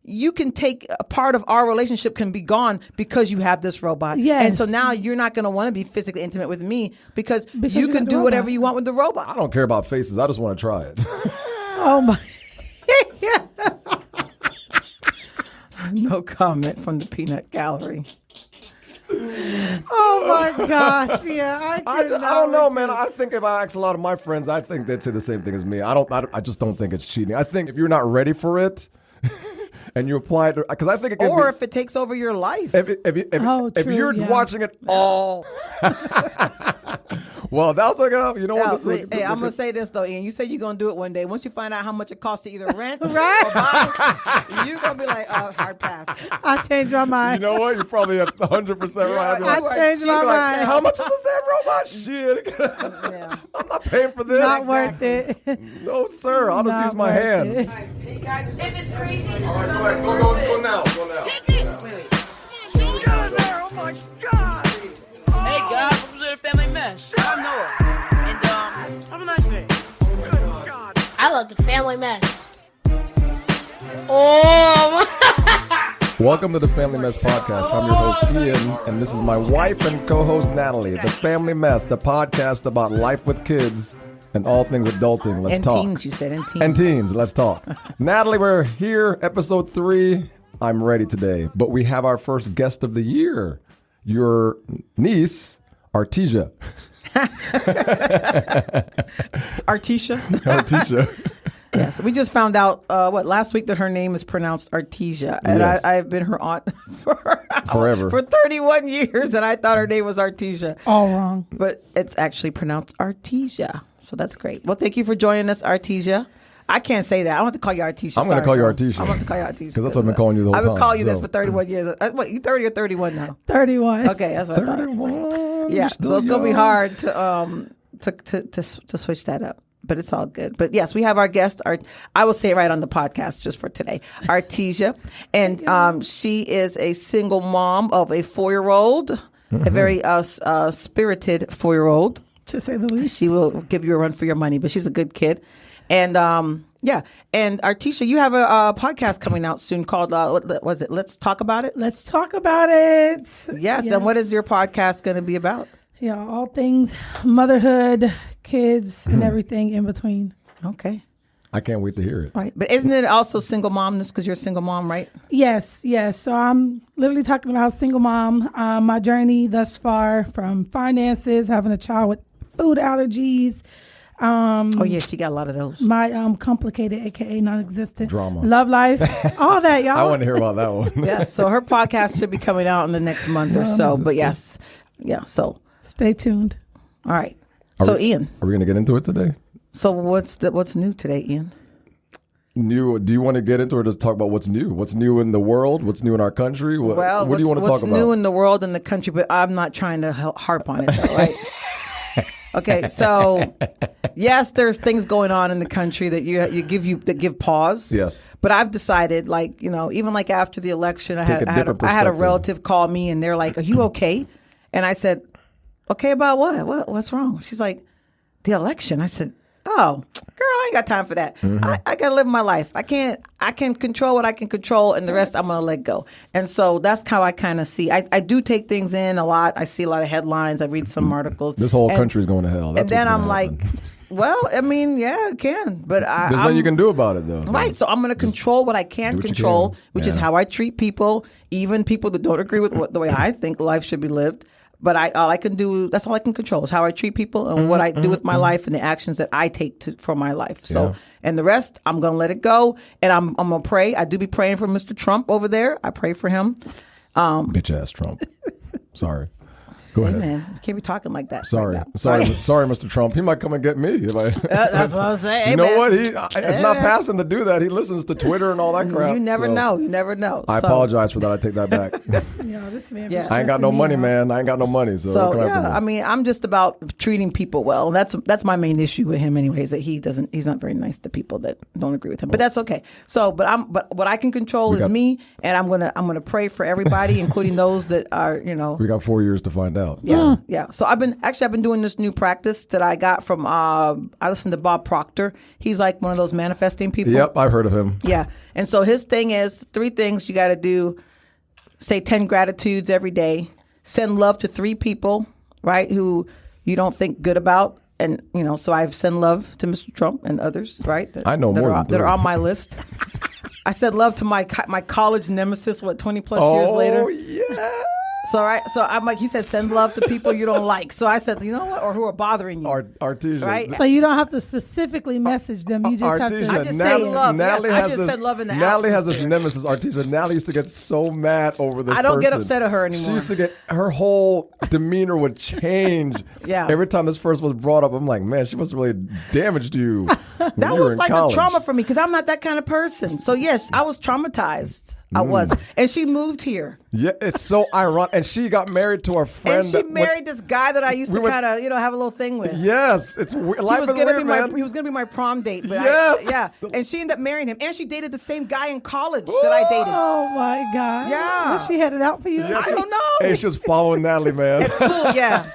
you can take a part of our relationship can be gone because you have this robot. Yes. And so now you're not going to want to be physically intimate with me because you can do whatever you want with the robot. I don't care about faces. I just want to try it. Oh my. No comment from the peanut gallery. Oh my gosh! Yeah, I don't know, man. I think if I ask a lot of my friends, I think they'd say the same thing as me. I just don't think it's cheating. I think if you're not ready for it, and you apply it, because I think it can or if it takes over your life. If you're watching it all. Well, that was like, you know what? Hey, I'm going to say this, though, Ian. You say you're going to do it one day. Once you find out how much it costs to either rent or buy, you're going to be like, hard pass. I changed my mind. You know what? You're probably 100% right. I changed my mind. How much is this damn robot? Shit. Yeah. I'm not paying for this. Not worth it. No, sir. I'll just use my hand. Hey guys, if it's crazy, All right, go now. Get in there! Oh my God! Hey guys, welcome to the family mess. I'm Noah, and have a nice day. Good God! I love the family mess. Oh. Welcome to the Family Mess Podcast. I'm your host, Ian, and this is my wife and co-host, Natalie. The Family Mess, the podcast about life with kids and all things adulting. Let's talk. And teens, you said, and teens. And teens, let's talk. Natalie, we're here, episode 3. I'm ready today. But we have our first guest of the year, your niece, Artesia. Artesia. Yes, we just found out last week that her name is pronounced Artesia, and Yes. I've been her aunt Forever. for 31 years, and I thought her name was Artesia. All wrong. But it's actually pronounced Artesia, so that's great. Well, thank you for joining us, Artesia. I can't say that. I don't have to call you Artesia. I'm going to call you Artesia. I'm going to call you Artesia. Because that's what I've been calling you the whole I've time. been calling you this so. for 31 years. What, you 30 or 31 now? 31. Okay, that's what I thought. 31. Yeah, so it's going to be hard to switch that up. But it's all good. But yes, we have our guest. I will say it right on the podcast just for today. Artesia. And she is a single mom of a 4-year-old, a very spirited 4-year-old. To say the least. She will give you a run for your money, but she's a good kid. And and Artesia, you have a podcast coming out soon called, what was it? Let's Talk About It? Let's talk about it. Yes. And what is your podcast going to be about? Yeah, all things motherhood, kids, and everything in between. Okay. I can't wait to hear it. Right. But isn't it also single momness because you're a single mom, right? Yes. So I'm literally talking about single mom, my journey thus far from finances, having a child with food allergies. Oh, yeah, she got a lot of those. My complicated, a.k.a. non-existent. Drama. Love life. All that, y'all. I want to hear about that one. Yeah, so her podcast should be coming out in the next month or so. But yes, yeah, so. Stay tuned. All right. So, Ian. Are we going to get into it today? So what's new today, Ian? New? Do you want to get into it or just talk about what's new? What's new in the world? What's new in our country? What do you want to talk about? What's new in the world and the country, but I'm not trying to harp on it, though, right? Okay, so yes, there's things going on in the country that that give pause. Yes. But I've decided, even like after the election, I had a perspective. relative call me and they're like, "Are you okay?" And I said, "Okay, about what? What's wrong?" She's like, "The election." I said, "Oh, girl, I ain't got time for that. I gotta live my life. I can control what I can control, and the rest I'm gonna let go." And so that's how I kind of see. I do take things in a lot. I see a lot of headlines. I read some articles. This whole country's going to hell. That's and then what's I'm gonna like, happen. well, I mean, yeah, it can, but there's nothing you can do about it, though. Right, so I'm going to control what I can control, which is how I treat people, even people that don't agree with the way I think life should be lived. But all I can do, that's all I can control is how I treat people and what I do with my life and the actions that I take for my life. So, and the rest, I'm going to let it go. And I'm going to pray. I do be praying for Mr. Trump over there. I pray for him. Bitch ass Trump. Sorry. Go ahead. Man, you can't be talking like that. Sorry, right now. sorry, Mr. Trump. He might come and get me. That's what I'm saying. You know man. what? It's not past him to do that. He listens to Twitter and all that crap. You never know. You never know. I apologize for that. I take that back. This man. Yeah. I ain't got no money, man. I ain't got no money. So come after me. I mean, I'm just about treating people well, and that's my main issue with him, anyways. That he's not very nice to people that don't agree with him. But that's okay. So, but what I can control is me, and I'm gonna pray for everybody, including those that are, We got 4 years to find out. out. Yeah, yeah. So I've been doing this new practice that I got from I listened to Bob Proctor. He's like one of those manifesting people. Yep, I've heard of him. Yeah. And so his thing is 3 things you got to do. Say 10 gratitudes every day. Send love to 3 people, right, who you don't think good about. And, so I've sent love to Mr. Trump and others, right? I know more than 3. That are on my list. I sent love to my college nemesis, 20 plus years later. Oh, yeah. So I'm like, he said, send love to people you don't like. So I said, you know what, or who are bothering you. Artesian. Right? So you don't have to specifically message them. You just have to I just say send it. love. Natalie Yes, I has just this, send love in the Natalie has atmosphere. this nemesis, Artesian. Natalie used to get so mad over this I don't get person. upset at her anymore. She used to get, her whole demeanor would change. Yeah. Every time this first was brought up, I'm like, man, she must have really damaged you when That you were was in like college. a trauma for me because I'm not that kind of person. So yes, I was traumatized. I was. And she moved here. Yeah, it's so ironic. And she got married to our friend. And she married this guy that I used to went- kind of, have a little thing with. Yes, it's life He was is gonna weird, be man. he was gonna be my prom date. But Yes. yeah. And she ended up marrying him. And she dated the same guy in college that I dated. Oh my God. Yeah. Was she headed out for you? Yeah, I don't know. Hey, she was following Natalie, man. Cool, yeah.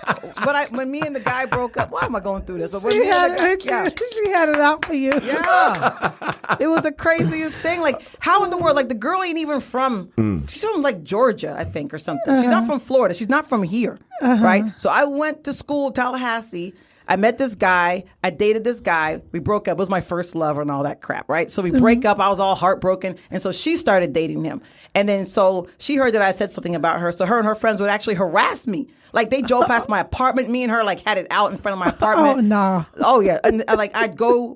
But when me and the guy broke up, why am I going through this? But when She me and had, the guy- she had it out for you. Yeah. It was the craziest thing. Like, how in the world? Like, the girl ain't even from, she's from, like, Georgia, I think, or something. She's not from Florida. She's not from here, right? So I went to school, Tallahassee. I met this guy. I dated this guy. We broke up. It was my first love and all that crap, right? So we break up. I was all heartbroken. And so she started dating him. And then so she heard that I said something about her. So her and her friends would actually harass me. Like, they drove past my apartment. Me and her, like, had it out in front of my apartment. Oh, no. Oh, yeah. And like,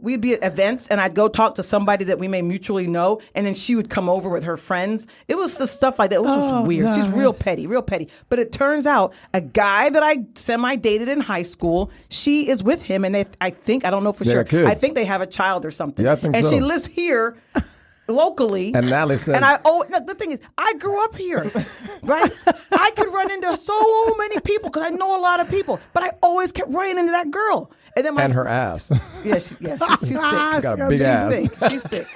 we'd be at events and I'd go talk to somebody that we may mutually know. And then she would come over with her friends. It was just stuff like that. It was just weird. She's real petty, real petty. But it turns out a guy that I semi-dated in high school, she is with him. And I don't know for They sure. got kids. I think they have a child or something. Yeah, I think and so. she lives here. Locally, And Natalie says- and the thing is, I grew up here, right? I could run into so many people because I know a lot of people, but I always kept running into that girl. And then And her ass. she's thick. She's got a big She's ass. thick. She's thick.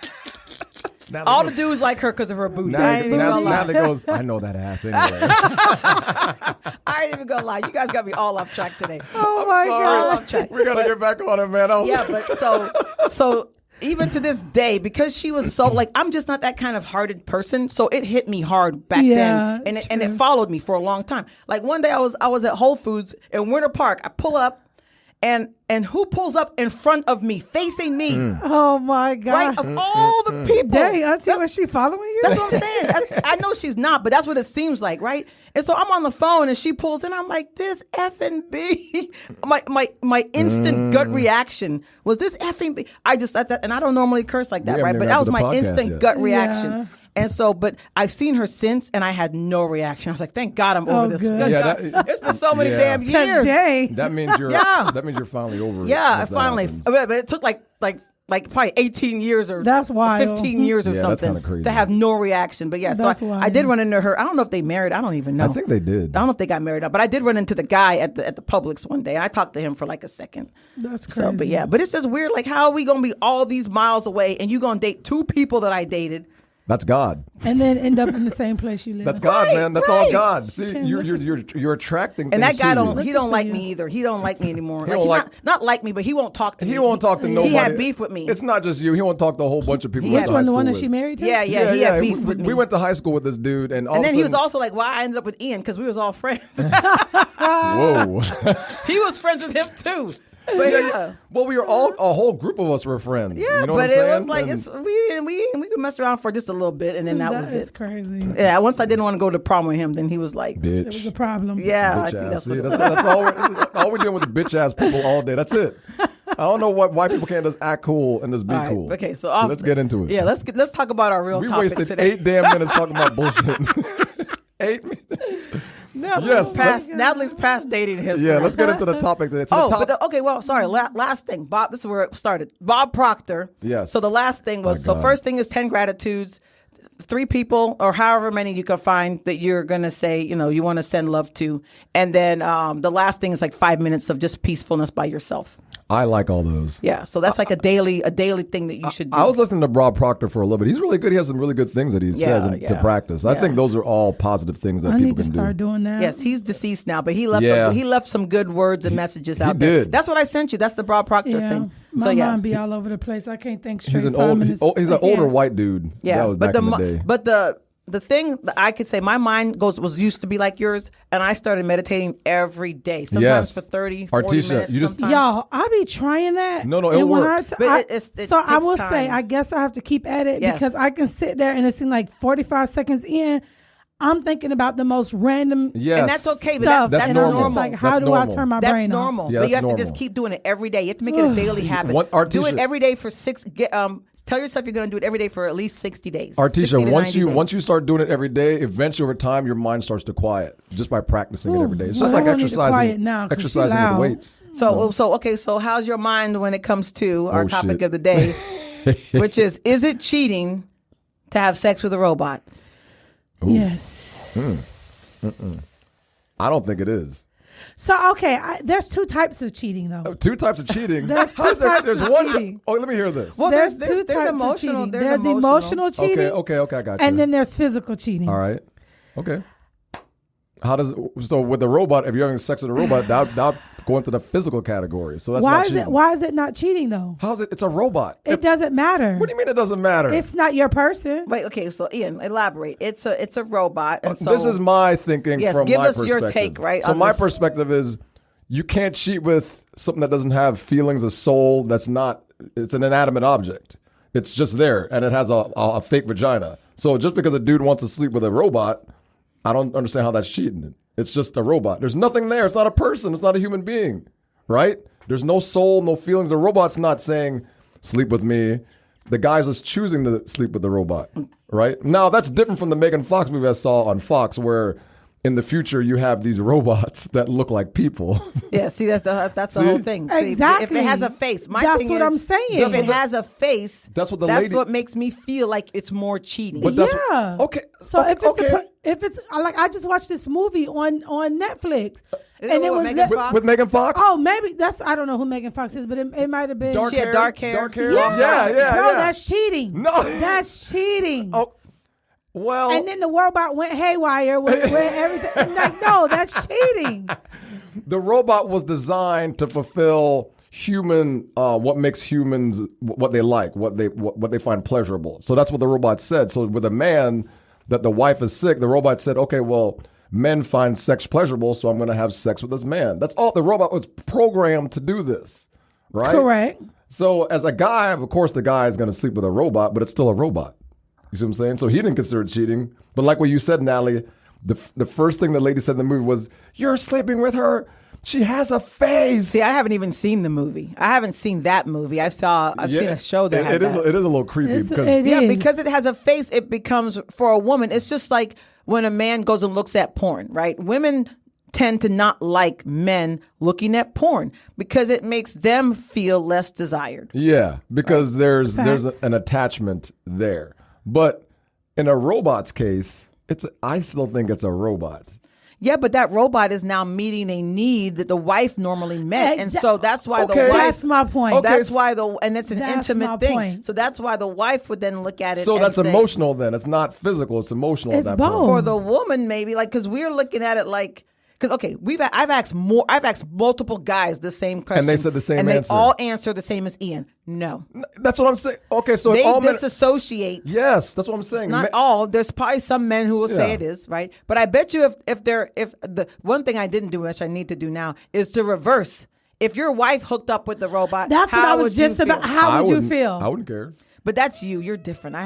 Natalie All goes- the dudes like her because of her booty. I ain't even gonna lie. Natalie goes, I know that ass anyway. I ain't even gonna lie. You guys got me all off track today. Oh my Sorry. God. Off track. We gotta get back on it, man. Yeah, but so even to this day, because she was so like, I'm just not that kind of hearted person. So it hit me hard back Yeah, then, and it followed me for a long time. Like one day I was at Whole Foods in Winter Park. I pull up, and who pulls up in front of me, facing me, Oh my God. right? Of all the people, Dang, Auntie, was she following you? that's what I'm saying. I know she's not, but that's what it seems like, right? And so I'm on the phone and she pulls in. I'm like, this effing B. My instant gut reaction was this effing B. I just thought that, and I don't normally curse like that, We right? haven't But even that got was to the my podcast instant yet. gut reaction. Yeah. And so, but I've seen her since, and I had no reaction. I was like, "Thank God I'm over this." good. Good Yeah, God. that- It's been so many yeah. damn years. Dang. That means you're Yeah. that means you're finally over it. Yeah, I once that finally. happens. But it took like probably 18 years or That's wild. 15 years or Yeah, that's something kinda crazy. to have no reaction. But yeah, That's so I did wild. run into her. I don't know if they married. I don't even know. I think they did. I don't know if they got married, but I did run into the guy at the Publix one day. I talked to him for like a second. That's crazy. So, but yeah, but it's just weird. Like, how are we gonna be all these miles away and you gonna date 2 people that I dated? That's God. And then end up in the same place you live. That's God, Right, man. That's all right. God. See, can't you're attracting. And things that guy to you. don't Looking like for me you. either. He don't like me anymore. don't He like- not like me, but he won't talk to me. He won't talk to nobody. He had beef with me. It's not just you. He won't talk to a whole bunch of people. He we had- went to high The one school that with. she married to? Yeah, he had beef with me. We went to high school with this dude, and all and of then a he was sudden- also like, "Why I ended up with Ian because we was all friends." whoa. He was friends with him too. But yeah. Well, we were all a whole group of us were friends. Yeah, you know but what I'm it saying? was like And we could mess around for just a little bit, and then that was is it. crazy. Yeah, once I didn't want to go to prom with him, then he was like, It was a bitch. problem. "Yeah, I Bitch think ass. that's See, what." that's all we're doing with the bitch ass people all day. That's it. I don't know why people can't just act cool and just be All right, cool. okay, so let's get into it. Yeah, let's talk about our real We topic wasted today. 8 damn minutes talking about bullshit. 8 minutes. Yes, Natalie's past dating history. Yeah, let's get into the topic today. So Oh, the top, okay. Well, sorry. Last thing, Bob. This is where it started. Bob Proctor. Yes. So the last thing was. My So God. first thing is 10 gratitudes. 3 people or however many you can find that you're gonna say you want to send love to, and then the last thing is like 5 minutes of just peacefulness by yourself. I like all those. Yeah, so that's like a daily thing that you should do. I was listening to Bob Proctor for a little bit. He's really good. He has some really good things that he says to practice. I think those are all positive things that I people need to can start doing that. Yes, he's deceased now, but he left he left some good words and messages out there. Did. That's what I sent you. That's the Bob Proctor thing. My mind be all over the place. I can't think straight. He's an older white dude. Yeah, that was back in the day. But the thing that I could say, my mind was used to be like yours, and I started meditating every day, sometimes for 30, 40 Artisha, minutes. you just- Y'all, I be trying that. No, it'll work. So I will say, I guess I have to keep at it because I can sit there and it seems like 45 seconds in, I'm thinking about the most random and that's okay. stuff. That's and normal. I'm just like, how That's do normal. I turn my That's brain normal. on? Yeah, but you that's have to just normal. keep doing it every day. You have to make it a daily habit. Do it every day for tell yourself you're going to do it every day for at least 60 days. 60 Artisha, to 90 days. once you start doing it every day, eventually over time your mind starts to quiet just by practicing it every day. It's just well, like I don't need to quiet exercising. now 'cause she Exercising with loud. weights. So how's your mind when it comes to our topic shit. of the day, which is it cheating to have sex with a robot? Yes. I don't think it is. So, okay, there's two types of cheating, though. Two types of cheating. There's two How's types there's of one. cheating. Let me hear this. Well, there's there's two types emotional. of cheating. There's emotional cheating. Okay, I got you. And then there's physical cheating. All right. Okay. How does so with the robot? If you're having sex with a robot, that go into the physical category. So that's Why not is cheating. it? Why is it not cheating though? How's it? It's a robot. It doesn't matter. What do you mean it doesn't matter? It's not your person. Wait, okay, so Ian, elaborate. It's a robot, and so this is my thinking from give my us your perspective. take, right, So on my this. perspective is you can't cheat with something that doesn't have feelings, a soul. That's not. It's an inanimate object. It's just there, and it has a fake vagina. So just because a dude wants to sleep with a robot, I don't understand how that's cheating. It's just a robot. There's nothing there. It's not a person. It's not a human being, right? There's no soul, no feelings. The robot's not saying, sleep with me. The guy's just choosing to sleep with the robot, right? Now, that's different from the Megan Fox movie I saw on Fox, where in the future you have these robots that look like people. Yeah, see, that's the whole thing. See, Exactly. if it has a face, my That's thing what is, I'm saying. if it has a face, That's what the that's lady- what makes me feel like it's more cheating. But that's Yeah. okay. So okay, if it's like I just watched this movie on Netflix, Is and it it with was Megan le- Fox? with Megan Fox. Oh, maybe I don't know who Megan Fox is, but it might have been She had dark hair. Dark hair. Yeah, yeah. Bro, that's cheating. No. That's cheating. Oh, well. And then the robot went haywire with everything. Like, no, that's cheating. The robot was designed to fulfill human what makes humans what they like, what they find pleasurable. So that's what the robot said. So with a man that the wife is sick, the robot said, okay, well, men find sex pleasurable, so I'm going to have sex with this man. That's all. The robot was programmed to do this, right? Correct. So as a guy, of course, the guy is going to sleep with a robot, but it's still a robot. You see what I'm saying? So he didn't consider it cheating. But like what you said, Natalie, the first thing the lady said in the movie was, "You're sleeping with her. She has a face." See, I haven't even seen the movie. I haven't seen that movie. I've seen a show that had it is. that. It is a little creepy because Yeah, is. because it has a face, it becomes, for a woman, it's just like when a man goes and looks at porn, right? Women tend to not like men looking at porn because it makes them feel less desired. yeah, because there's Facts. an attachment there. But in a robot's case, I still think it's a robot. Yeah, but that robot is now meeting a need that the wife normally met. And so that's why Okay. the wife... That's my point. Okay. That's why and it's an That's intimate my thing. point. So that's why the wife would then look at it So and that's say, emotional then. It's not physical. It's emotional It's at that both. point. for the woman, maybe, like, because we're looking at it like, because okay, I've asked multiple guys the same question, they said the same and answer. they all answer the same as Ian. No, That's what I'm saying. Okay, so if they all men, disassociate. yes, that's what I'm saying. Not all. There's probably some men who will say Yeah. it is right, but I bet you if the one thing I didn't do, which I need to do now, is to reverse. If your wife hooked up with the robot, That's what how I was would you just about. feel? How would you wouldn't- feel? I wouldn't care. But that's you. You're different.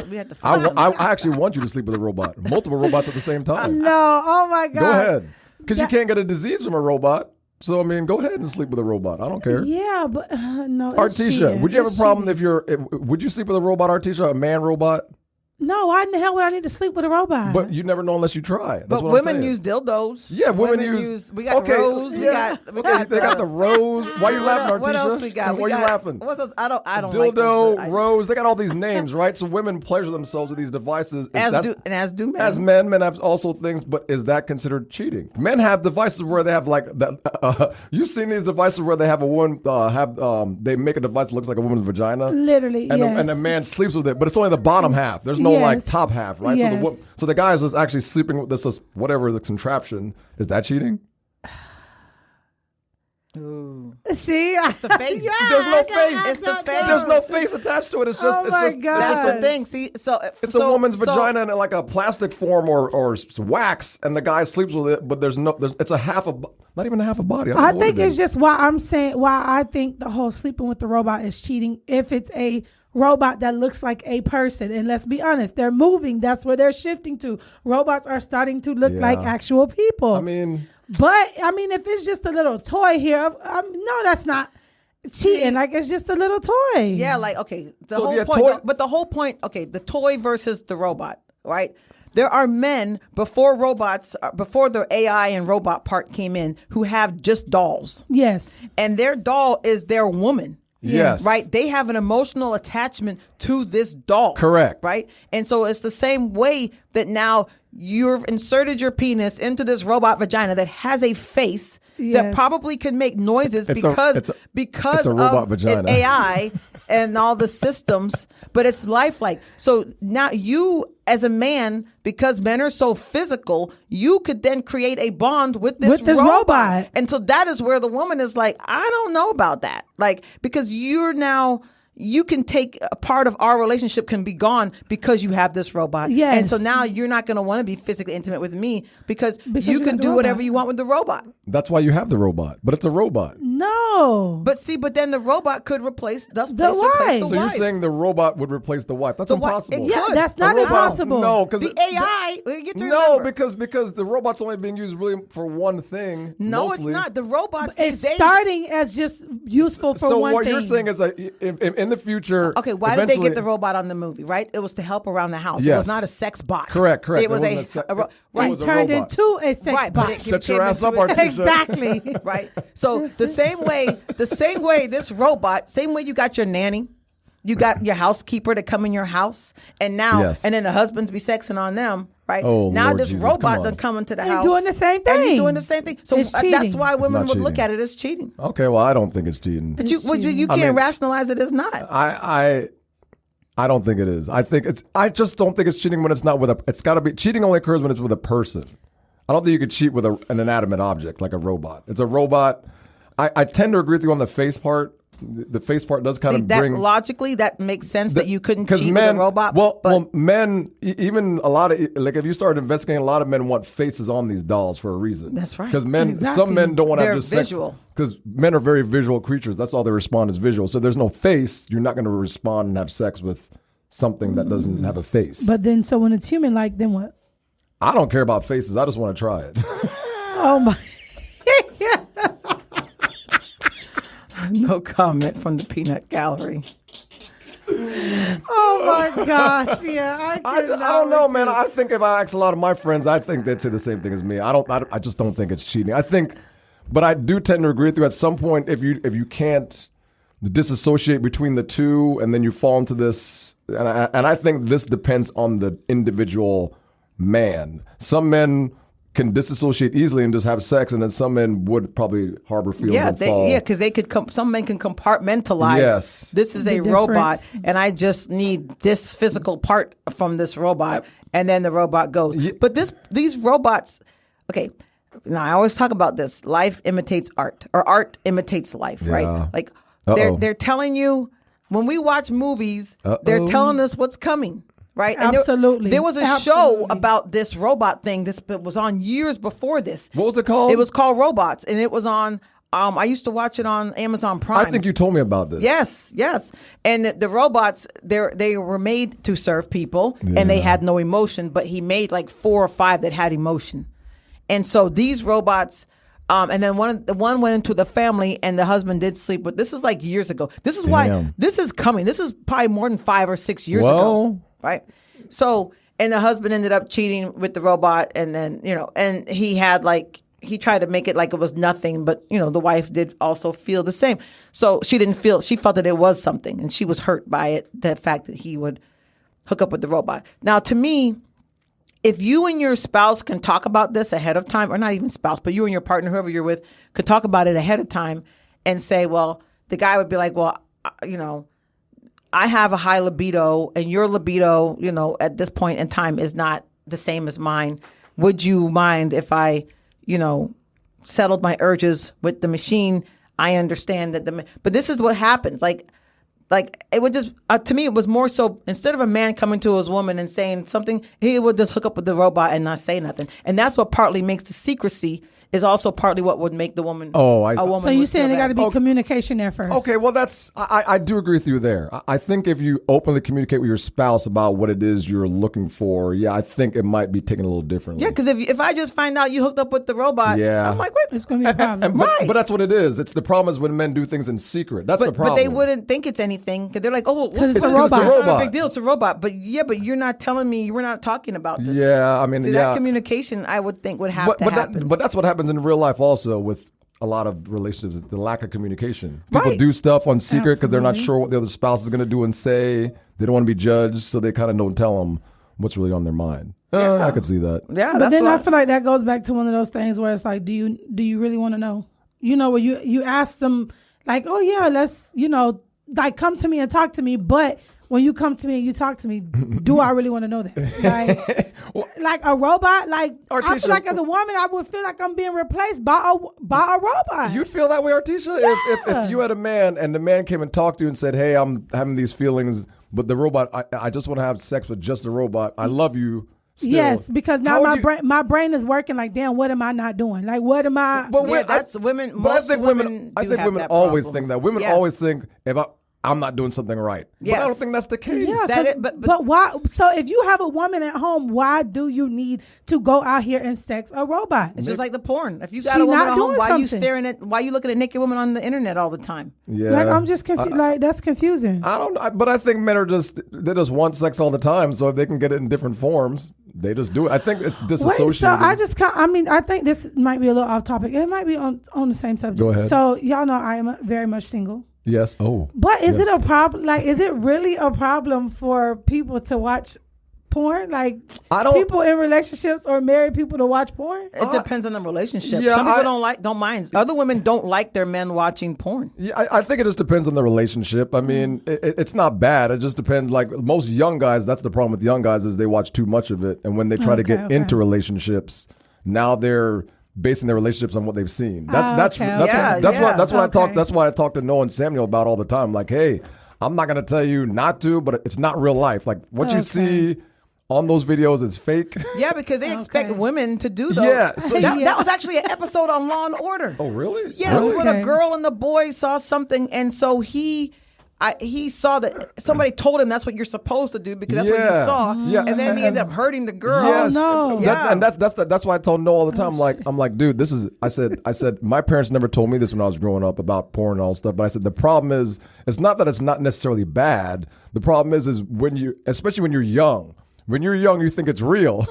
We have to. Find something. I actually want you to sleep with a robot. Multiple robots at the same time. No. Oh my God. Go ahead. Because you can't get a disease from a robot. So, I mean, go ahead and sleep with a robot. I don't care. Yeah, but no. It's Artisha, cheating. would you have It's a problem cheating. would you sleep with a robot, Artisha, a man robot? No, why in the hell would I need to sleep with a robot? But you never know unless you try. That's But what I'm women saying. use dildos. Yeah, women use. We got rose. Yeah. We got. They got the rose. Why you laughing, Artisha? What else we got? Why are you laughing? What else? I don't like Dildo, those, but rose. They got all these names, right? So women pleasure themselves with these devices. as do men. As men have also things, but is that considered cheating? Men have devices where they have like that. You've seen these devices where they have a woman they make a device that looks like a woman's vagina. Literally, and yes. and a man sleeps with it, but it's only the bottom half. There's no like Yes. top half, right? Yes. So the guy is just actually sleeping with this whatever the contraption. Is that cheating? Ooh. See, It's the face. There's no face. It's the face. There's no face attached to it. It's just. Oh it's my just. God. It's That's just the thing. See, so It's a woman's vagina in like a plastic form or wax, and the guy sleeps with it. But it's a half of, not even a half a body. I think it's just why I think the whole sleeping with the robot is cheating. If it's a robot that looks like a person, and let's be honest, they're moving. That's where they're shifting to. Robots are starting to look like actual people. I mean, if it's just a little toy here, no, that's not cheating. Like it's just a little toy. Yeah, like okay, the So, whole yeah, point. toy- But the whole point. Okay, the toy versus the robot, right? There are men before the AI and robot part came in who have just dolls, Yes. and their doll is their woman. yes, Right? They have an emotional attachment to this doll. Correct. Right? And so it's the same way that now you've inserted your penis into this robot vagina that has a face that Yes. probably can make noises It's a because robot of vagina. AI and all the systems, but it's lifelike. So now you as a man, because men are so physical, you could then create a bond with this robot. And so that is where the woman is like, I don't know about that. Like, because you can take a part of our relationship can be gone because you have this robot. Yes. And so now you're not going to want to be physically intimate with me because you you can got the do whatever robot. you want with the robot. that's why you have the robot, but it's a robot. No. But then the robot could replace wife. So you're wife. saying the robot would replace the wife? That's The wife- impossible. it yeah, could. that's A not robot- impossible. No, because The AI, you get to No, remember. because the robot's only being used really for one thing. No, mostly. it's not. The robots It's these days- starting as just useful for So one what thing. you're saying is that in the future, Okay, why did they eventually- get the robot on the movie? Right, it was to help around the house. It Yes. was not a sex bot. Correct. It was wasn't a ro- it right. was a turned robot. into a sex Right, but bot. it Shut your came ass up, into it- Artisha. Exactly. Right. So the same way this robot, same way you got your nanny, you got your housekeeper to come in your house, and now Yes. and then the husbands be sexing on them, right? Oh, now Lord this Jesus, robot come on. done come into the And house. doing the same And you thing. doing the same thing. So It's that's cheating. why women not would look cheating. at it as cheating. Okay, well, I don't think it's cheating. But you cheating. can't mean- rationalize it as not. I don't think it is. I just don't think it's cheating when it's not with a. It's got to be cheating only occurs when it's with a person. I don't think you could cheat with an inanimate object like a robot. It's a robot. I tend to agree with you on the face part. The face part does kind See, of that bring logically that makes sense that you couldn't cheat men, with a robot. Well, but men, even a lot of like if you start investigating, a lot of men want faces on these dolls for a reason. That's right. Because some Exactly. men don't want to They're have just visual. Because men are very visual creatures. That's all they respond is visual. So there's no face. You're not going to respond and have sex with something that doesn't have a face. But then, so when it's human, like, then what? I don't care about faces. I just want to try it. Oh my! no comment from the peanut gallery. Oh my gosh! Yeah, I don't know, man. I think if I ask a lot of my friends, I think they'd say the same thing as me. I just don't think it's cheating. But I do tend to agree with you. At some point, if you can't disassociate between the two, and then you fall into this, and I think this depends on the individual man. Some men can disassociate easily and just have sex, and then some men would probably harbor feelings. Yeah, and fall. because they could. Some men can compartmentalize. Yes. This is a The robot, difference. and I just need this physical part from this robot, and then the robot goes. But these robots, okay. Now I always talk about this. Life imitates art, or art imitates life, Yeah. right? Like Uh-oh. they're telling you when we watch movies, they're Uh-oh. telling us what's coming. Right? And Absolutely. there was a show Absolutely. about this robot thing. This was on years before this. What was it called? It was called Robots, and it was on. I used to watch it on Amazon Prime. I think you told me about this. Yes. And the robots, they were made to serve people, and they had no emotion. But he made like 4 or 5 that had emotion, and so these robots. And then one went into the family, and the husband did sleep with. This was like years ago. This is why Damn. this is coming. This is probably more than 5 or 6 years Well, ago, right? So, and the husband ended up cheating with the robot, and then, and he had he tried to make it like it was nothing, but, the wife did also feel the same. So she felt that it was something, and she was hurt by it, the fact that he would hook up with the robot. Now, to me, if you and your spouse can talk about this ahead of time, or not even spouse, but you and your partner, whoever you're with, could talk about it ahead of time and say, well, the guy would be like, well, I have a high libido and your libido, at this point in time is not the same as mine. Would you mind if I, settled my urges with the machine? I understand that but this is what happens. Like it would just, to me, it was more so, instead of a man coming to his woman and saying something, he would just hook up with the robot and not say nothing. And that's what partly makes the secrecy, is also partly what would make the woman a woman. So you're saying there got to be communication there first. Okay, well, I do agree with you there. I think if you openly communicate with your spouse about what it is you're looking for, I think it might be taken a little differently. Yeah, because if I just find out you hooked up with the robot, I'm like, what? It's going to be a problem. But that's what it is. It's the problem is when men do things in secret. That's the problem. But they wouldn't think it's anything, because they're like, oh, because it's a robot. It's not a big deal. It's a robot. But you're not telling me, we're not talking about this. Yeah, I mean, that communication, I would think, would have to happen. But that's what happens in real life also with a lot of relationships, the lack of communication. People do stuff on secret because they're not sure what the other spouse is going to do and say. They don't want to be judged, so they kind of don't tell them what's really on their mind. I could see that. Yeah, but then I feel like that goes back to one of those things where it's like, do you really want to know? Where you ask them like, oh yeah, let's like come to me and talk to me, but when you come to me and you talk to me, do I really want to know that? Like a robot? Like, Artisha, I feel like as a woman, I would feel like I'm being replaced by a robot. You'd feel that way, Artisha? Yeah. If you had a man and the man came and talked to you and said, hey, I'm having these feelings, but the robot, I just want to have sex with just the robot. I love you. Still. Yes, because now my brain is working like, damn, what am I not doing? Like, what am I? But that's women. But I think women always think that. Women always think, if I'm not doing something right. Yes. But I don't think that's the case. Yeah, but why? So if you have a woman at home, why do you need to go out here and sex a robot? It's just like the porn. If you got a woman at home, why you looking at naked women on the internet all the time? Yeah. Like, I'm just confused. Like, that's confusing. I don't know. But I think men they just want sex all the time. So if they can get it in different forms, they just do it. I think it's disassociated. I think this might be a little off topic. It might be on the same subject. Go ahead. So y'all know I am very much single. Yes. Oh. But is it a problem? Like, is it really a problem for people to watch porn? Like, people in relationships or married people to watch porn? It depends on the relationship. Yeah, some people don't mind. Other women don't like their men watching porn. Yeah, I think it just depends on the relationship. I mean, it's not bad. It just depends. Like most young guys, that's the problem with young guys is they watch too much of it, and when they try to get into relationships, now they're basing their relationships on what they've seen. That's why I talk to Noah and Samuel about all the time. Like, hey, I'm not gonna tell you not to, but it's not real life. Like what you see on those videos is fake. Yeah, because they expect women to do those. Yeah, so that was actually an episode on Law and Order. Oh, really? Yes, when a girl and the boy saw something, and so he saw that somebody told him that's what you're supposed to do because that's what he saw. Yeah. And then he ended up hurting the girl. Yes. Oh, no. And that's why I told Noah all the time. I'm like, dude, this is. I said my parents never told me this when I was growing up about porn and all stuff. But I said the problem is it's not that it's not necessarily bad. The problem is especially when you're young. When you're young, you think it's real.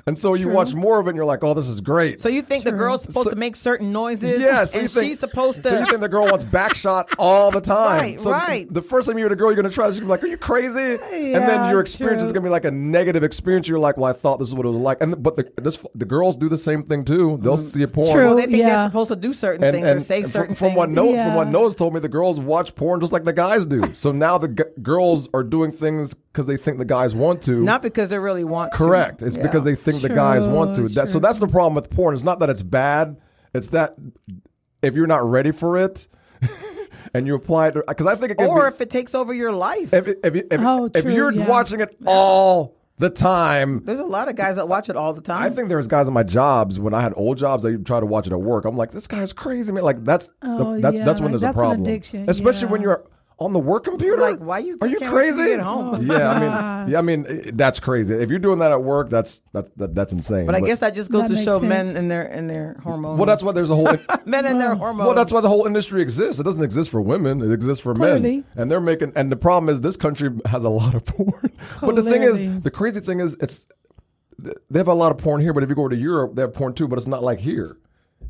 And so you watch more of it and you're like, oh, this is great. So you think the girl's supposed to make certain noises? Yes. Yeah, she's supposed to. So you think the girl wants back shot all the time. Right, so right. The first time you're with a girl, you're going to try this. You're going to be like, are you crazy? Yeah, and then your experience is going to be like a negative experience. You're like, well, I thought this is what it was like. But the girls do the same thing too. They'll see a porn. True. Well, they think they're supposed to do certain things or say certain things. From what Noah's told me, the girls watch porn just like the guys do. So now the girls are doing things because they think the guys want to. Not because they really want to. Correct. It's because they think the guys want to. So that's the problem with porn. It's not that it's bad. It's that if you're not ready for it and you apply it, because I think it can if it takes over your life. If you're watching it all the time. There's a lot of guys that watch it all the time. I think there's guys at my jobs, when I had old jobs, I try to watch it at work. I'm like, this guy's crazy, man. Like that's when there's a problem. An addiction. Especially when you're On the work computer? Like, why you? Are you can't wait till crazy? you get home? Yeah, I mean, that's crazy. If you're doing that at work, that's insane. But I guess that just goes That to makes show men sense. and their hormones. well, that's why there's a whole. men and their hormones. Well, that's why the whole industry exists. It doesn't exist for women. It exists for Clearly. men. And they're making. And the problem is, this country has a lot of porn. But the thing Clearly. is, the crazy thing is, they have a lot of porn here. But if you go to Europe, they have porn too. But it's not like here.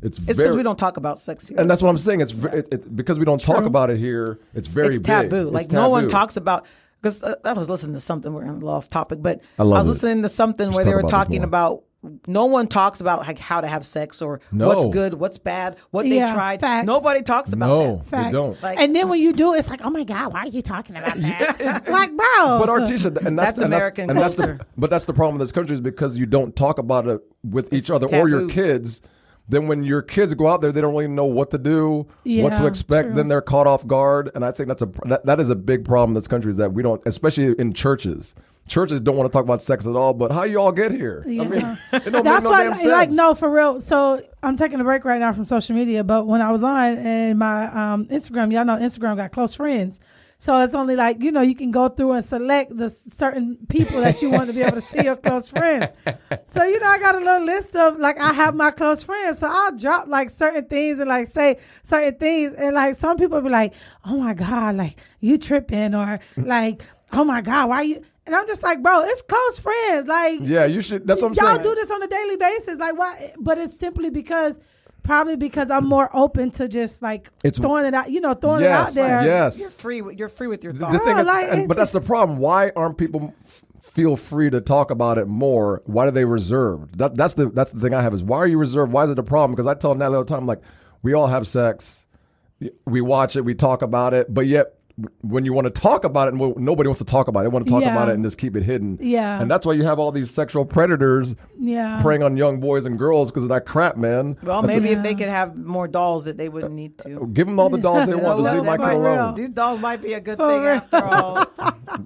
It's because we don't talk about sex here. And that's what I'm saying. It's because we don't talk about it here. It's very it's taboo. big. Like It's no one taboo. talks about. Because I was listening to something. We're a little off topic, but I I love was it. listening to something Let's where they talk were about this talking more. about. No one talks about like how to have sex or No. what's good, what's bad, what they Yeah, tried. facts. Nobody talks about No, that. they Facts. don't. Like- And then when you do, it's like, oh my God, why are you talking about that? Like, bro. But Artisha, and That's American culture. But that's the problem with this country is because you don't talk about it with each other or taboo. your kids. Then when your kids go out there, they don't really know what to do, what to Yeah, expect. true. Then they're caught off guard, and I think that is a big problem in this country is that we don't, especially in churches. Churches don't want to talk about sex at all. But how you all get here? Yeah. I mean, it don't That's make no why, damn sense. like, no, for real. So I'm taking a break right now from social media. But when I was on and my Instagram, y'all know Instagram got close friends. So it's only like, you can go through and select the certain people that you want to be able to see your close friends. So, I got a little list of like, I have my close friends. So I'll drop like certain things and like say certain things. And like some people be like, oh my God, like you tripping or like, oh my God, why you? And I'm just like, bro, it's close friends. Like, Yeah, you should. That's what I'm y'all saying. do this on a daily basis. Like, why? But it's simply probably because I'm more open to just like throwing it out, throwing it out Yes, there. yes. You're free with your The thoughts. thing is, like, but that's the problem. Why aren't people feel free to talk about it more? Why are they reserved? That's the thing I have is why are you reserved? Why is it a problem? Because I tell Natalie all the time, like, we all have sex, we watch it, we talk about it, but yet when you want to talk about it, nobody wants to talk about it. They want to talk Yeah. about it and just keep it hidden. Yeah. And that's why you have all these sexual predators Yeah. preying on young boys and girls because of that crap, man. Well, That's maybe what- if they could have more dolls that they wouldn't need to. give them all the dolls they want. Just Yeah, leave my for kid real. alone. These dolls might be a good For thing real. after all.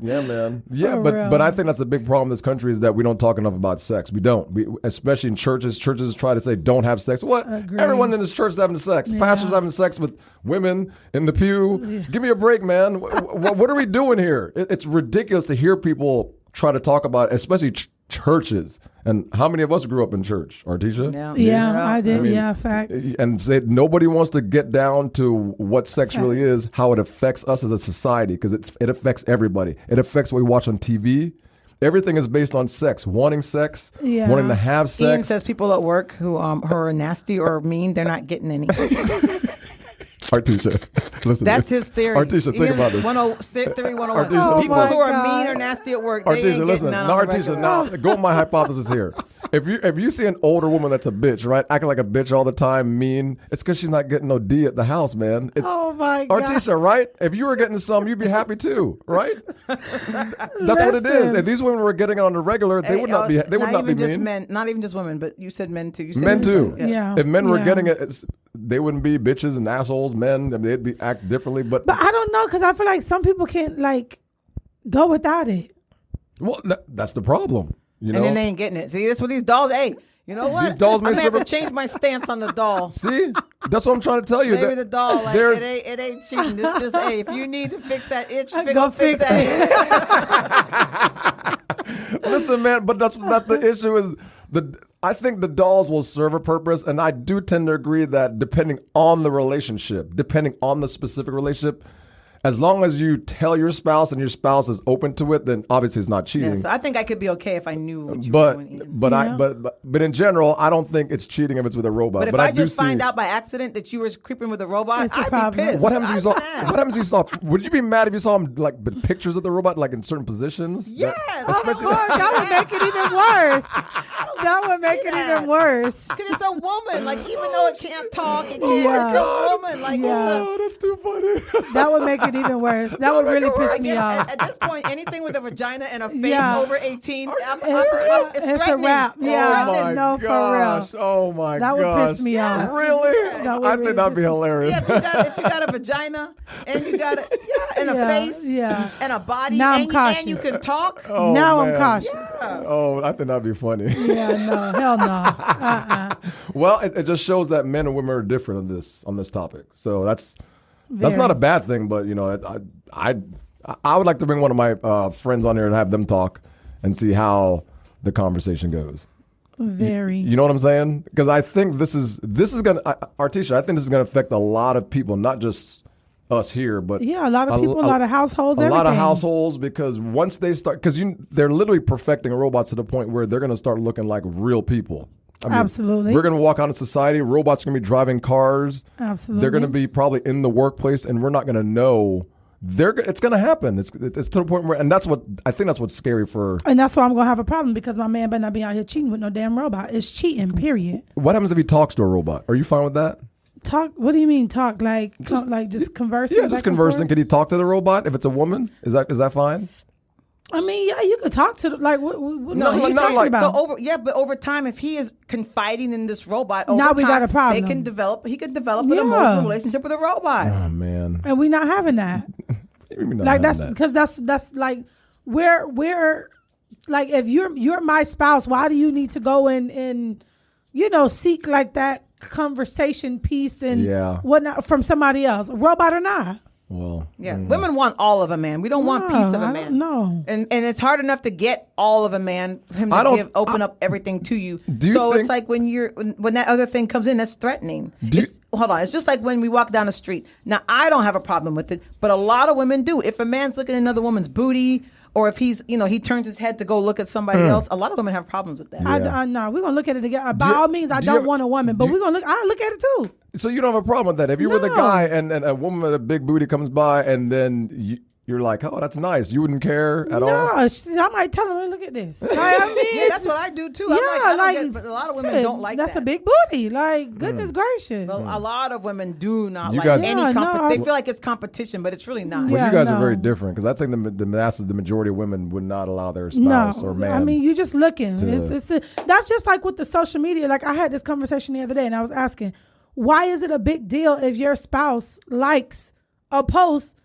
Yeah, man. Yeah, For but real. I think that's a big problem in this country is that we don't talk enough about sex. We don't. Especially in churches. Churches try to say don't have sex. What? Agreed. Everyone in this church is having sex. Yeah. Pastors having sex with women in the pew. Give me a break, man. What are we doing here? It's ridiculous to hear people try to talk about, especially churches. And how many of us grew up in church, Artisha? Yeah, I did. I mean, yeah, facts. And say nobody wants to get down to what sex really is, how it affects us as a society, because it affects everybody. It affects what we watch on TV. Everything is based on sex, wanting sex, Yeah. wanting to have sex. Ian says people at work who are nasty or mean, they're not getting any. Artisha, listen. That's his theory. Artisha, think about this. Theory 101. Artisha, People Oh who are my mean God. or nasty at work, they Artisha, ain't listen. getting none No, on the Artisha, regular. now go with my hypothesis here. If you see an older woman that's a bitch, right, acting like a bitch all the time, mean, it's because she's not getting no D at the house, man. It's, Oh my God. Artisha, right? If you were getting some, you'd be happy too, right? That's what it is. Listen. If these women were getting it on the regular, they would not be. They would not be even just mean. men, not even just women, but you said men too. You said Men too. Yes. Yeah. If men were Yeah. getting it, they wouldn't be bitches and assholes. Men, I mean, they'd be act differently. But But I don't know because I feel like some people can't like go without it. well, that's the problem. You know. And then they ain't getting it. See, that's what these dolls. Hey, you know what? These dolls may I'm gonna have serve to change my stance on the doll. See, that's what I'm trying to tell you. Maybe that the doll, like, there's- it ain't cheating. This just, hey, if you need to fix that itch, Go go fix fix that itch. Listen, man, but that's not the issue. Is I think the dolls will serve a purpose, and I do tend to agree that depending on the relationship, depending on the specific relationship, as long as you tell your spouse and your spouse is open to it, then obviously it's not cheating. Yeah, so I think I could be okay if I knew what you were doing. Ian. But in general, I don't think it's cheating if it's with a robot. But if I I do just find see- out by accident that you were creeping with a robot, It's a I'd problem. be pissed. What happens if you saw? I'd be mad. What happens if you saw? Would you be mad if you saw him like pictures of the robot, like in certain positions? Yes, especially. That would make it even worse. That would make it that. even worse. Because it's a woman. Like, even though it can't talk, it can't. Yeah. It's a woman. Like, Yeah. Oh, that's too funny. That would make it even worse. That would really I piss me guess off. at this point, anything with a vagina and a face Yeah. over 18, it's It's a threatening. wrap. It's Yeah. Oh my threatening. No, for gosh. real. Oh my That would gosh. piss me off. Really? That would I really think that'd be piss me- hilarious. Yeah, if you got a vagina and you got and a Yeah, face yeah. and a body Now I'm and you cautious. can talk. Oh, Now man. I'm cautious. Oh, I think that'd be funny. Yeah, no, hell no. Well, it just shows that men and women are different on this topic. So That's not a bad thing, but I would like to bring one of my friends on here and have them talk and see how the conversation goes. Very. You know what I'm saying? Because I think this is gonna, Artisha, I think this is gonna affect a lot of people, not just us here, but a lot of people, a lot of households, a lot of households. Because once they start, they're literally perfecting a robot to the point where they're gonna start looking like real people. I mean, absolutely. We're gonna walk out in society. Robots are gonna be driving cars. Absolutely. They're gonna be probably in the workplace, and we're not gonna know. It's going to happen. It's to the point where, and that's what's scary for. And that's why I'm going to have a problem, because my man better not be out here cheating with no damn robot. It's cheating, period. What happens if he talks to a robot? Are you fine with that? Talk? What do you mean talk? Like just conversing? Yeah, just conversing. Could he talk to the robot if it's a woman? Is that fine? I mean, yeah, you could talk to what he's not talking like- about. But over time, if he is confiding in this robot, Now we got a problem. He could develop an emotional relationship with a robot. Oh man, and we're not having that. Like that's because that's like we're like, if you're my spouse, why do you need to go and seek like that conversation piece and whatnot from somebody else, robot or not? Well, women want all of a man. We don't want piece of a man. No, and it's hard enough to get all of a man. Him to open up everything to you. It's like when that other thing comes in, that's threatening. Hold on, it's just like when we walk down the street. Now, I don't have a problem with it, but a lot of women do. If a man's looking at another woman's booty, or if he's, he turns his head to go look at somebody else, a lot of women have problems with that. No, we're gonna look at it together. By all means, I don't want a woman, but we're gonna look. I look at it too. So you don't have a problem with that? If you were the guy and a woman with a big booty comes by, and then you're like, oh, that's nice. You wouldn't care at all? No, I might tell him, look at this. I mean, that's what I do too. But a lot of women don't like that. That's a big booty. Like, goodness gracious. Well, a lot of women do not like any competition. They feel like it's competition, but it's really not. Well, you guys are very different, because I think the majority of women would not allow their spouse or man. I mean, you're just looking. That's just like with the social media. Like, I had this conversation the other day, and I was asking, why is it a big deal if your spouse likes a post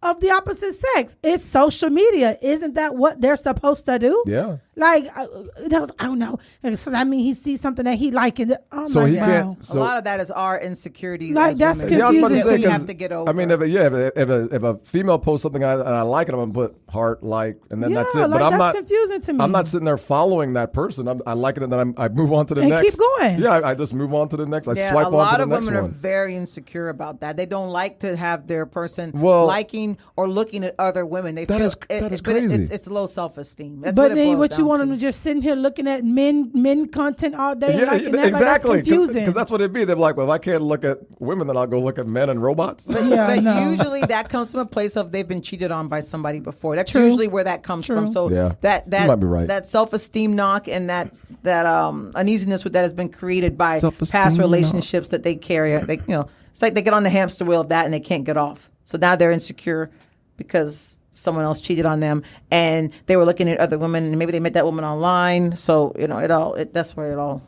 of the opposite sex? It's social media. Isn't that what they're supposed to do? Yeah. Like, I don't know. I mean, he sees something that he likes. A lot of that is our insecurities. Like, that's women. confusing. I was about to say, we have to get over. I mean, if a female posts something and I like it, I'm gonna put heart, like, and then that's it. Like, but that's confusing to me. I'm not sitting there following that person. I like it, and then I move on to the next. Keep going. Yeah, I just move on to the next. I swipe on to the next one. A lot of women are very insecure about that. They don't like to have their person liking or looking at other women. That is crazy. It's low self-esteem. That's but what then what you want them to just sitting here looking at men content all day? Yeah, exactly. Like, that's confusing. Because that's what it'd be. They're like, well, if I can't look at women, then I'll go look at men and robots. But usually that comes from a place of they've been cheated on by somebody before. That's True. usually where that comes from. So that you might be right. That self-esteem knock and that uneasiness that has been created by past relationships that they carry. It's like they get on the hamster wheel of that and they can't get off. So now they're insecure because someone else cheated on them, and they were looking at other women, and maybe they met that woman online. So that's where it all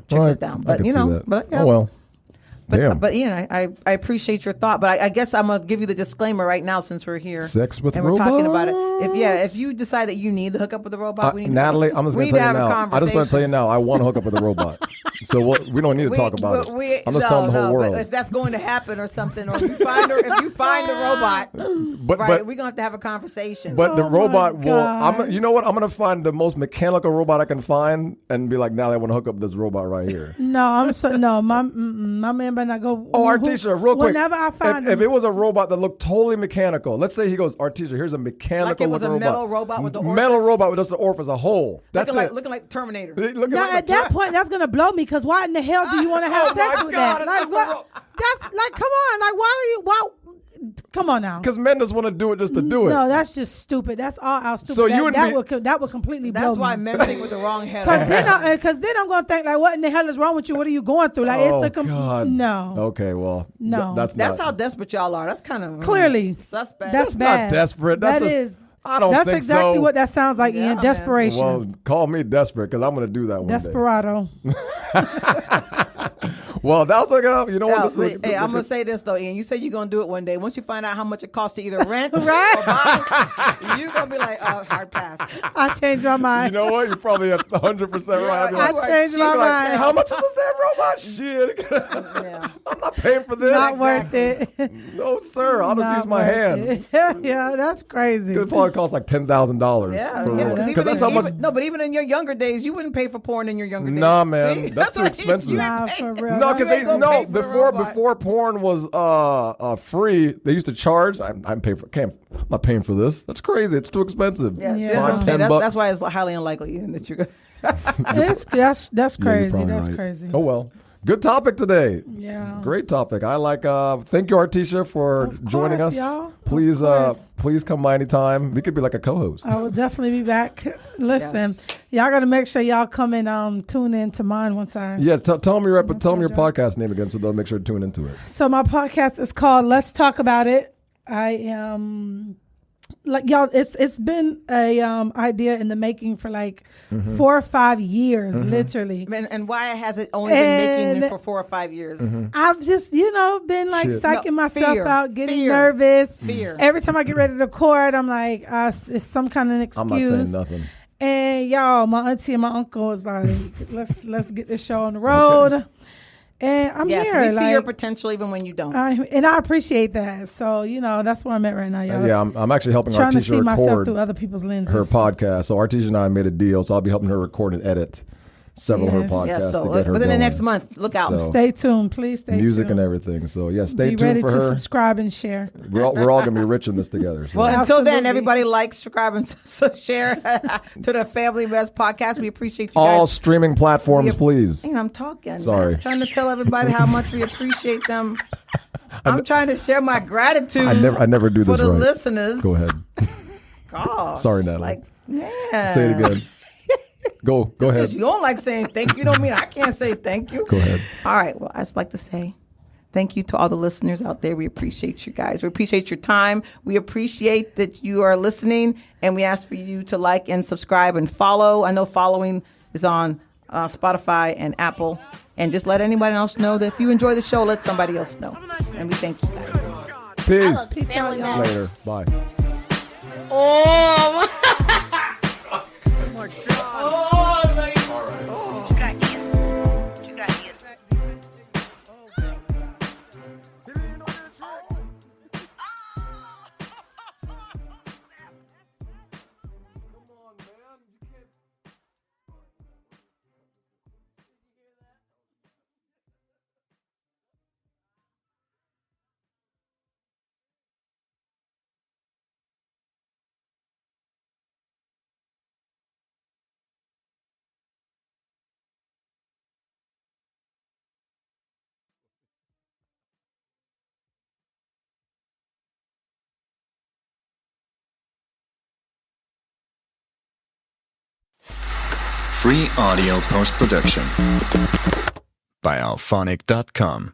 trickles down. But oh well. But Ian, I appreciate your thought, but I guess I'm gonna give you the disclaimer right now since we're here. Sex with and robots? We're talking about it. If you decide that you need to hook up with a robot, we need Natalie, I'm just gonna tell you now. I just want to tell you now, I want to hook up with a robot. So we don't need to talk about it. I'm just telling the whole world. But if that's going to happen or something, or if you find a robot, but we're gonna have to have a conversation. But the robot will. You know what? I'm gonna find the most mechanical robot I can find and be like, now I want to hook up with this robot right here. No, my man better not go. Oh, Artisha, real quick. Whenever I find if it was a robot that looked totally mechanical, let's say he goes, Artisha, here's a mechanical like it was a robot. metal robot with the orifice. Metal robot with just the orifice, a hole. That's looking like Terminator. At that point, that's gonna blow me, because why in the hell do you want to have sex with that? Like, what? That's like, come on, like, why? Come on now. Because men just want to do it just to do it. No, that's just stupid. That's all out stupid. So that would completely blow me. That's why men think with the wrong head. Because then I'm going to think, like, what in the hell is wrong with you? What are you going through? Like, God. No. Okay, well, no. That's how desperate y'all are. That's kind of clearly. That's bad. That's bad. Not desperate. That's I don't That's think exactly so. what that sounds like, Ian. Desperation. Well, call me desperate, because I'm going to do that one Desperado. day. Well, that was like, you know what? Hey, I'm gonna say this though, Ian. You say you're gonna do it one day. Once you find out how much it costs to either rent or buy, you're gonna be like, hard pass. I changed my mind. You know what? You're probably 100% right. I'd be I like, changed my mind. how much is this damn robot? Shit. Yeah. I'm not paying for this. Not worth it. No, sir. I'll just Not use my worth hand. it. Yeah, that's crazy. It probably costs like $10,000. Yeah, for a robot. because that's how much. no, but even in your younger days, you wouldn't pay for porn in your younger days. Nah, man, See? that's too what expensive. Nah, for real. No, because You ain't gonna pay for a robot. before porn was free, they used to charge. I'm paying for. I'm not paying for this. That's crazy. It's too expensive. Yeah, see, Yeah. that's what I'm saying. $10. That's why it's highly unlikely Ian, that you're gonna. That's Yeah, you're crazy. probably That's right. crazy. Oh well, good topic today. Yeah. Great topic. I like. Thank you, Artisha, for Of joining course, us. y'all. Of Please, course. please come by anytime. We could be like a co-host. I will definitely be back. Listen, y'all got to make sure y'all come and tune in to mine once I. Yeah, tell them your job. podcast name again, so they'll make sure to tune into it. So my podcast is called Let's Talk About It. I am like y'all. It's been a idea in the making for like 4 or 5 years, literally. And why has it only been making it for 4 or 5 years? I've just, been like Shit. psyching No, myself fear. out, getting Fear. nervous. Fear. Every time I get ready to record, I'm like, it's some kind of an I'm excuse. not saying nothing. And y'all, my auntie and my uncle was like, let's get this show on the road. And I'm Yes, here. we see your like, potential even when you don't. and I appreciate that. So, that's where I'm at right now, y'all. Yeah, I'm actually helping Trying to Artisha see myself record through other people's lenses. her podcast. So Artisha and I made a deal. So I'll be helping her record and edit several of her Yes. podcasts Yeah, so to get her within the going. next month, look out. So- Stay tuned, please. Stay Music tuned. and everything. So yeah, stay Be tuned ready for to her. subscribe and share. We're all gonna be rich in this together. So. Well, until then, Absolutely. everybody like, subscribe, and share to the Family Mess podcast. We appreciate you all guys. streaming platforms, We- please. I'm talking. Sorry. I'm trying to tell everybody how much we appreciate them. I'm trying to share my gratitude. I never do for this the right. listeners. Go ahead. Gosh, Sorry, Natalie. Like, man. Say it again. Go ahead. Because you don't like saying thank you. Don't mean I can't say thank you. Go ahead. All right. Well, I just like to say thank you to all the listeners out there. We appreciate you guys. We appreciate your time. We appreciate that you are listening, and we ask for you to like and subscribe and follow. I know following is on Spotify and Apple. And just let anybody else know that if you enjoy the show, let somebody else know. And we thank you guys. I Peace. love the Family Mess. Later. Bye. Oh, Free audio post-production by alphonic.com.